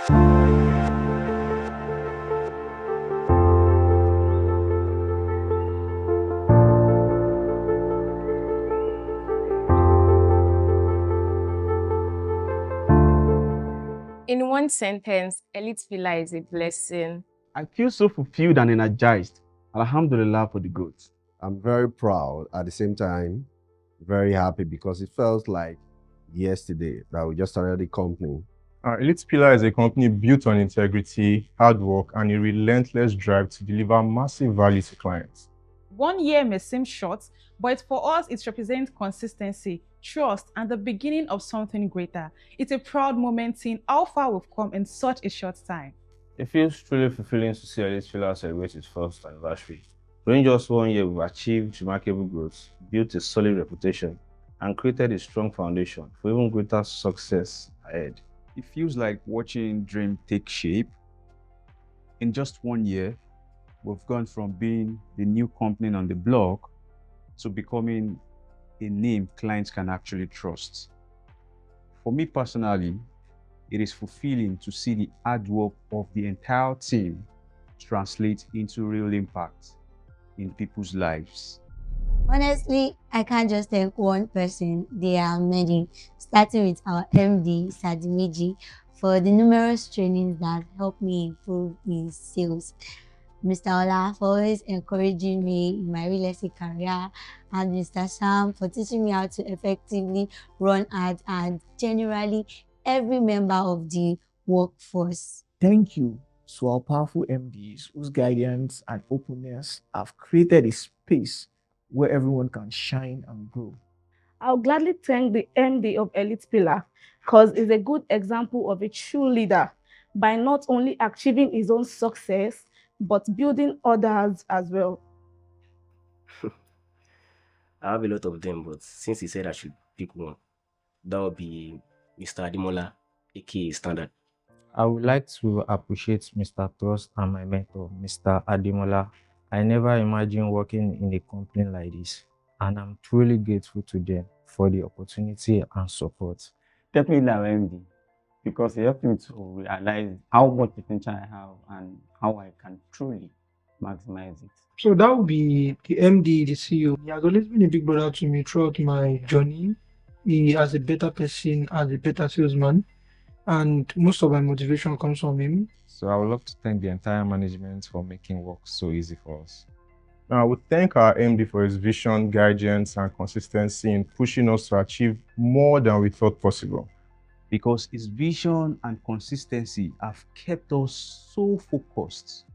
In one sentence, Elite Villa is a blessing. I feel so fulfilled and energized. Alhamdulillah for the growth. I'm very proud, at the same time, very happy because it felt like yesterday that we just started the company. Elite Pillar is a company built on integrity, hard work, and a relentless drive to deliver massive value to clients. 1 year may seem short, but for us, it represents consistency, trust, and the beginning of something greater. It's a proud moment seeing how far we've come in such a short time. It feels truly fulfilling to see Elite Pillar celebrate its first anniversary. During just 1 year, we've achieved remarkable growth, built a solid reputation, and created a strong foundation for even greater success ahead. It feels like watching dream take shape. In just 1 year, we've gone from being the new company on the block to becoming a name clients can actually trust. For me personally, it is fulfilling to see the hard work of the entire team translate into real impact in people's lives. Honestly, I can't just thank one person. There are many, starting with our MD, Sadimiji, for the numerous trainings that helped me improve in sales. Mr. Ola for always encouraging me in my real estate career, and Mr. Sam for teaching me how to effectively run ads, and generally every member of the workforce. Thank you to our powerful MDs whose guidance and openness have created a space where everyone can shine and grow. I'll gladly thank the MD of Elite Pillar because he's a good example of a true leader by not only achieving his own success, but building others as well. I have a lot of them, but since he said I should pick one, that would be Mr. Adimola, aka Standard. I would like to appreciate Mr. Trust and my mentor, Mr. Ademola. I never imagined working in a company like this, and I'm truly grateful to them for the opportunity and support. Definitely our MD, because he helped me to realize how much potential I have and how I can truly maximize it. So that would be the MD, the CEO. He has always been a big brother to me throughout my journey. He as a better person, as a better salesman, and most of my motivation comes from him. So I would love to thank the entire management for making work so easy for us. Now, I would thank our MD for his vision, guidance, and consistency in pushing us to achieve more than we thought possible. Because his vision and consistency have kept us so focused.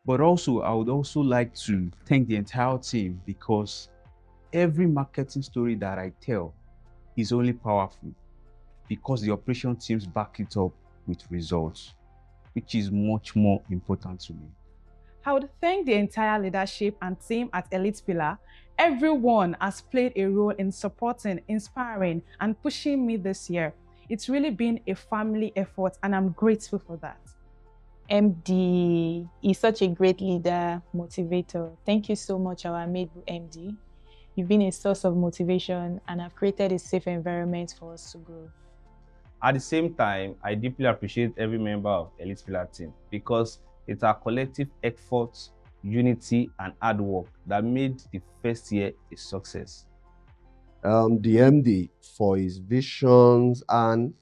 But also, I would also like to thank the entire team because every marketing story that I tell is only powerful because the operation teams back it up with results, which is much more important to me. I would thank the entire leadership and team at Elite Pillar. Everyone has played a role in supporting, inspiring, and pushing me this year. It's really been a family effort, and I'm grateful for that. MD is such a great leader, motivator. Thank you so much, our amiable MD. You've been a source of motivation and have created a safe environment for us to grow. At the same time, I deeply appreciate every member of Elite Pillar team because it's our collective effort, unity, and hard work that made the first year a success. The MD for his visions and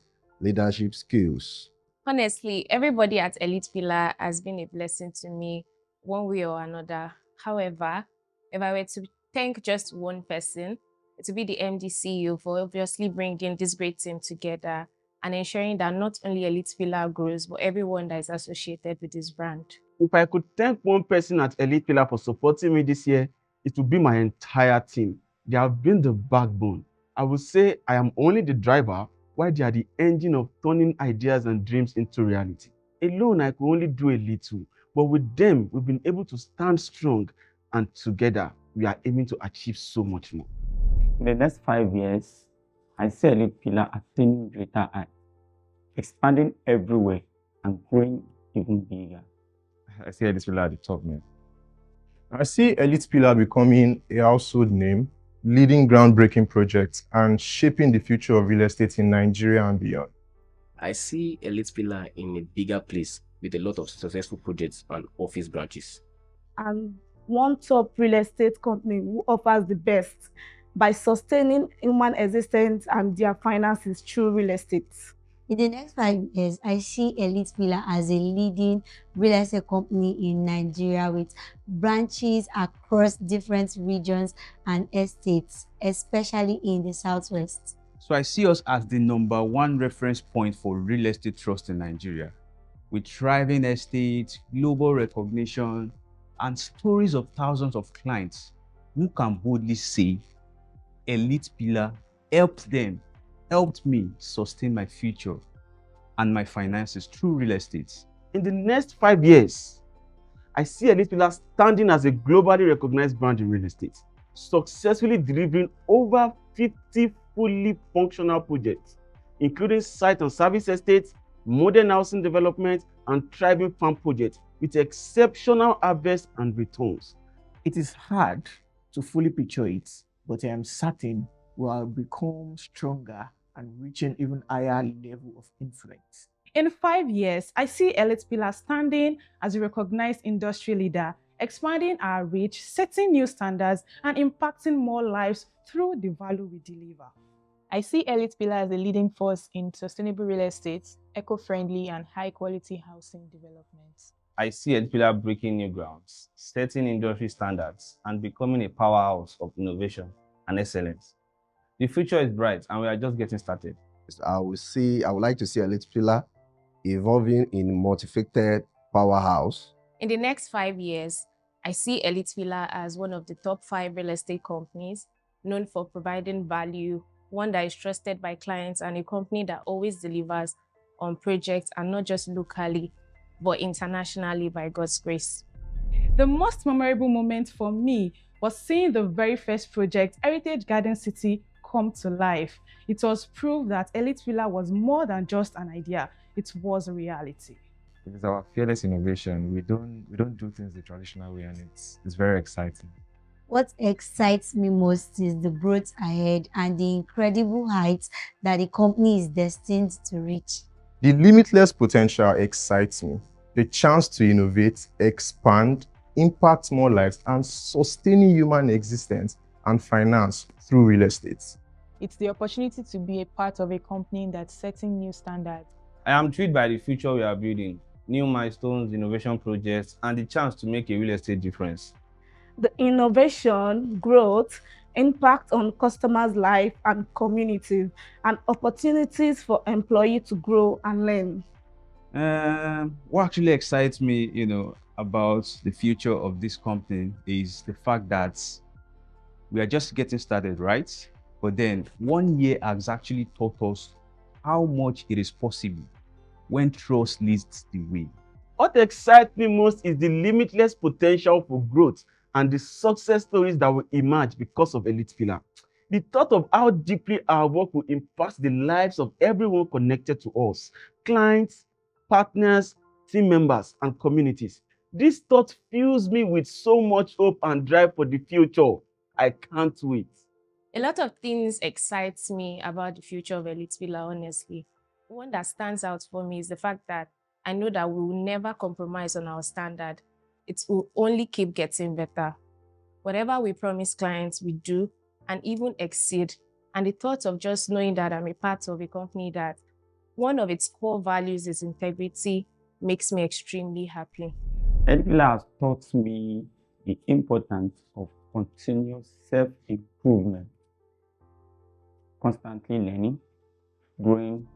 leadership skills. Honestly, everybody at Elite Pillar has been a blessing to me one way or another. However, if I were to thank just one person, it would be the MD CEO for obviously bringing this great team together and ensuring that not only Elite Pillar grows, but everyone that is associated with this brand. If I could thank one person at Elite Pillar for supporting me this year, it would be my entire team. They have been the backbone. I would say I am only the driver, while they are the engine of turning ideas and dreams into reality. Alone, I could only do a little, but with them, we've been able to stand strong, and together, we are aiming to achieve so much more. In the next 5 years, I see Elite Pillar attaining greater heights, expanding everywhere and growing even bigger. I see Elite Pillar at the top, man. I see Elite Pillar becoming a household name, leading groundbreaking projects, and shaping the future of real estate in Nigeria and beyond. I see Elite Pillar in a bigger place with a lot of successful projects and office branches. And one top real estate company who offers the best by sustaining human existence and their finances through real estate. In the next 5 years, I see Elite Pillar as a leading real estate company in Nigeria with branches across different regions and estates, especially in the Southwest. So I see us as the #1 reference point for real estate trust in Nigeria, with thriving estates, global recognition, and stories of thousands of clients who can boldly say, Elite Pillar helped me sustain my future and my finances through real estate. In the next 5 years, I see Elite Pillar standing as a globally recognized brand in real estate, successfully delivering over 50 fully functional projects, including site and service estates, modern housing development, and thriving farm projects with exceptional harvest and returns. It is hard to fully picture it, but I am certain we will become stronger and reach an even higher level of influence. In 5 years, I see Elite Pillar standing as a recognized industry leader, expanding our reach, setting new standards, and impacting more lives through the value we deliver. I see Elite Pillar as a leading force in sustainable real estate, eco-friendly and high-quality housing development. I see Elite Pillar breaking new grounds, setting industry standards, and becoming a powerhouse of innovation and excellence. The future is bright, and we are just getting started. I would like to see Elite Pillar evolving in a multifaceted powerhouse. In the next 5 years, I see Elite Pillar as one of the top 5 real estate companies known for providing value, one that is trusted by clients, and a company that always delivers on projects, and not just locally, but internationally by God's grace. The most memorable moment for me was seeing the very first project, Heritage Garden City, come to life. It was proof that Elite Pillar was more than just an idea, it was a reality. It is our fearless innovation. We don't do things the traditional way, and it's very exciting. What excites me most is the growth ahead and the incredible heights that the company is destined to reach. The limitless potential excites me. The chance to innovate, expand, impact more lives, and sustaining human existence and finance through real estate. It's the opportunity to be a part of a company that's setting new standards. I am thrilled by the future we are building, new milestones, innovation projects, and the chance to make a real estate difference. The innovation, growth, impact on customers' life and communities, and opportunities for employees to grow and learn. What actually excites me, about the future of this company is the fact that we are just getting started, right? But then 1 year has actually taught us how much it is possible when trust leads the way. What excites me most is the limitless potential for growth and the success stories that will emerge because of Elite Pillar. The thought of how deeply our work will impact the lives of everyone connected to us, clients, partners, team members, and communities. This thought fills me with so much hope and drive for the future. I can't wait. A lot of things excites me about the future of Elite Pillar, honestly. One that stands out for me is the fact that I know that we will never compromise on our standard. It will only keep getting better. Whatever we promise clients, we do and even exceed. And the thought of just knowing that I'm a part of a company that one of its core values is integrity makes me extremely happy. Elite Pillar has taught me the importance of continuous self-improvement, constantly learning, growing,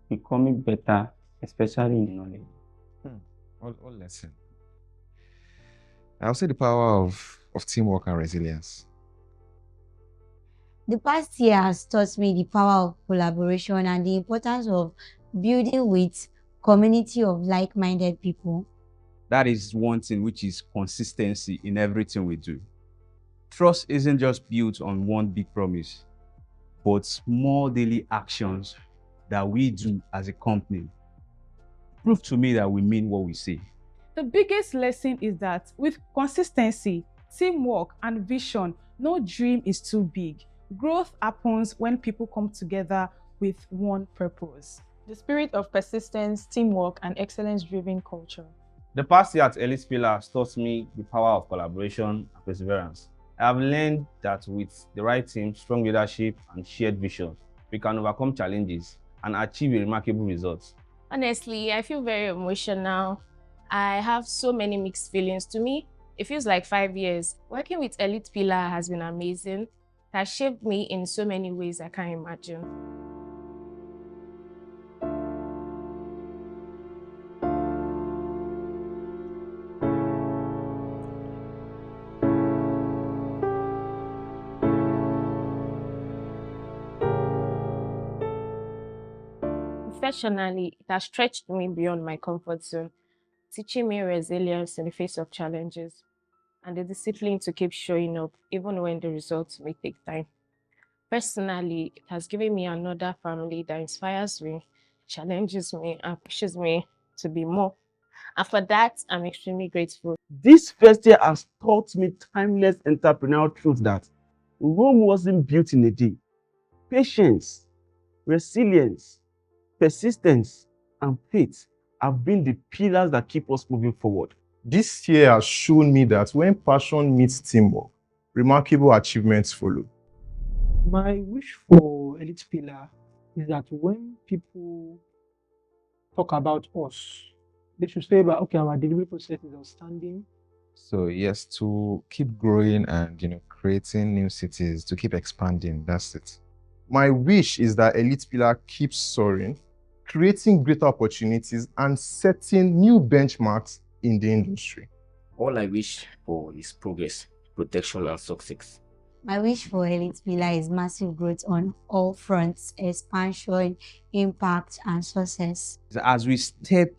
becoming better, especially in knowledge. All lesson. I'll say the power of teamwork and resilience. The past year has taught me the power of collaboration and the importance of building with community of like-minded people. That is one thing, which is consistency in everything we do. Trust isn't just built on one big promise, but small daily actions that we do as a company prove to me that we mean what we say. The biggest lesson is that with consistency, teamwork, and vision, no dream is too big. Growth happens when people come together with one purpose. The spirit of persistence, teamwork, and excellence-driven culture. The past year at Elite Pillar has taught me the power of collaboration and perseverance. I have learned that with the right team, strong leadership, and shared vision, we can overcome challenges and achieve a remarkable results. Honestly, I feel very emotional. I have so many mixed feelings. To me, it feels like 5 years. Working with Elite Pillar has been amazing. It has shaped me in so many ways I can't imagine. Professionally, it has stretched me beyond my comfort zone, teaching me resilience in the face of challenges and the discipline to keep showing up even when the results may take time. Personally, it has given me another family that inspires me, challenges me, and pushes me to be more. And for that, I'm extremely grateful. This first year has taught me timeless entrepreneurial truth that Rome wasn't built in a day. Patience, resilience, persistence, and faith have been the pillars that keep us moving forward. This year has shown me that when passion meets teamwork, remarkable achievements follow. My wish for Elite Pillar is that when people talk about us, they should say about, okay, our delivery process is outstanding. So yes, to keep growing and creating new cities, to keep expanding. That's it. My wish is that Elite Pillar keeps soaring, creating greater opportunities and setting new benchmarks in the industry. All I wish for is progress, protection, and success. My wish for Elite Pillar is massive growth on all fronts, expansion, impact, and success. As we step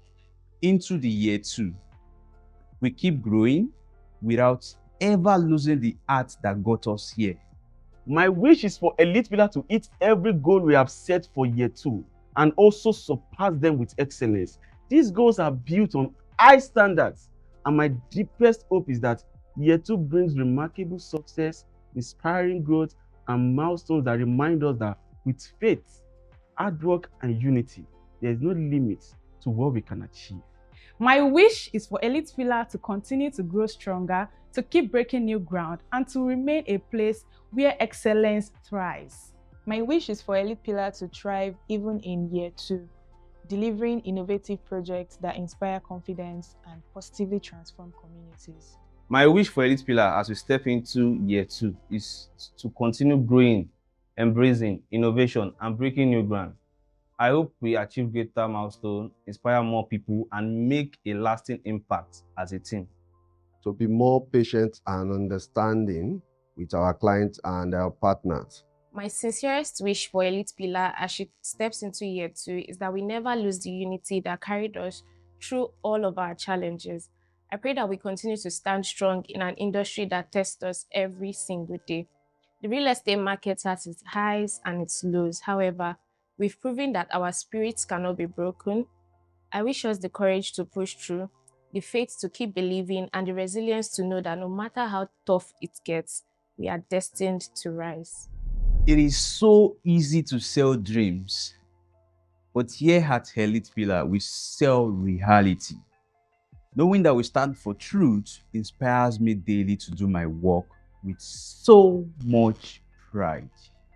into the year 2, we keep growing without ever losing the art that got us here. My wish is for Elite Pillar to hit every goal we have set for year 2 and also surpass them with excellence. These goals are built on high standards, and my deepest hope is that year 2 brings remarkable success, inspiring growth, and milestones that remind us that with faith, hard work, and unity, there is no limit to what we can achieve. My wish is for Elite Pillar to continue to grow stronger, to keep breaking new ground, and to remain a place where excellence thrives. My wish is for Elite Pillar to thrive even in year 2, delivering innovative projects that inspire confidence and positively transform communities. My wish for Elite Pillar as we step into year 2 is to continue growing, embracing innovation, and breaking new ground. I hope we achieve greater milestones, inspire more people, and make a lasting impact as a team. To be more patient and understanding with our clients and our partners. My sincerest wish for Elite Pillar as she steps into year 2 is that we never lose the unity that carried us through all of our challenges. I pray that we continue to stand strong in an industry that tests us every single day. The real estate market has its highs and its lows. However, we've proven that our spirits cannot be broken. I wish us the courage to push through, the faith to keep believing, and the resilience to know that no matter how tough it gets, we are destined to rise. It is so easy to sell dreams, but here at Elite Pillar, we sell reality. Knowing that we stand for truth inspires me daily to do my work with so much pride.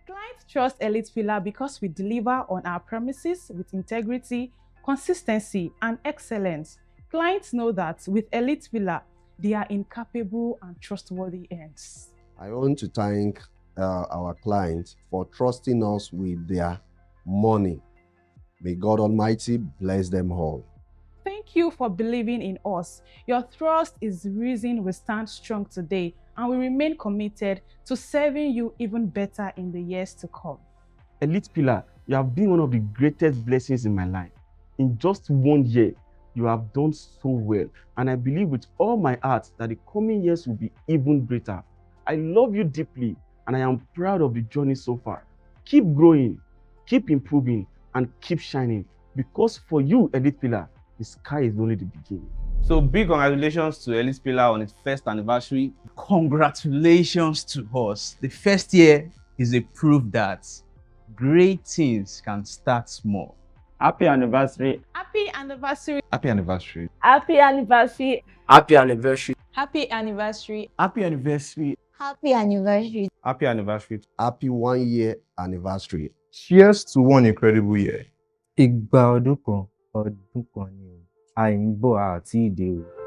Clients trust Elite Pillar because we deliver on our promises with integrity, consistency, and excellence. Clients know that with Elite Pillar, they are in capable and trustworthy hands. I want to thank our clients for trusting us with their money. May God Almighty bless them all. Thank you for believing in us. Your trust is the reason we stand strong today, and we remain committed to serving you even better in the years to come. Elite Pillar, you have been one of the greatest blessings in my life. In just 1 year, you have done so well, and I believe with all my heart that the coming years will be even greater. I love you deeply, and I am proud of the journey so far. Keep growing, keep improving, and keep shining, because for you, Elite Pillar, the sky is only the beginning. So big congratulations to Elite Pillar on its first anniversary. Congratulations to us. The first year is a proof that great things can start small. Happy anniversary. Happy anniversary. Happy anniversary. Happy anniversary. Happy anniversary. Happy anniversary. Happy anniversary. Happy anniversary. Happy anniversary. Happy 1 year anniversary. Cheers to one incredible year. Ìgbà ọdún kan ni o. Àìńbọ̀ àti ìdè o.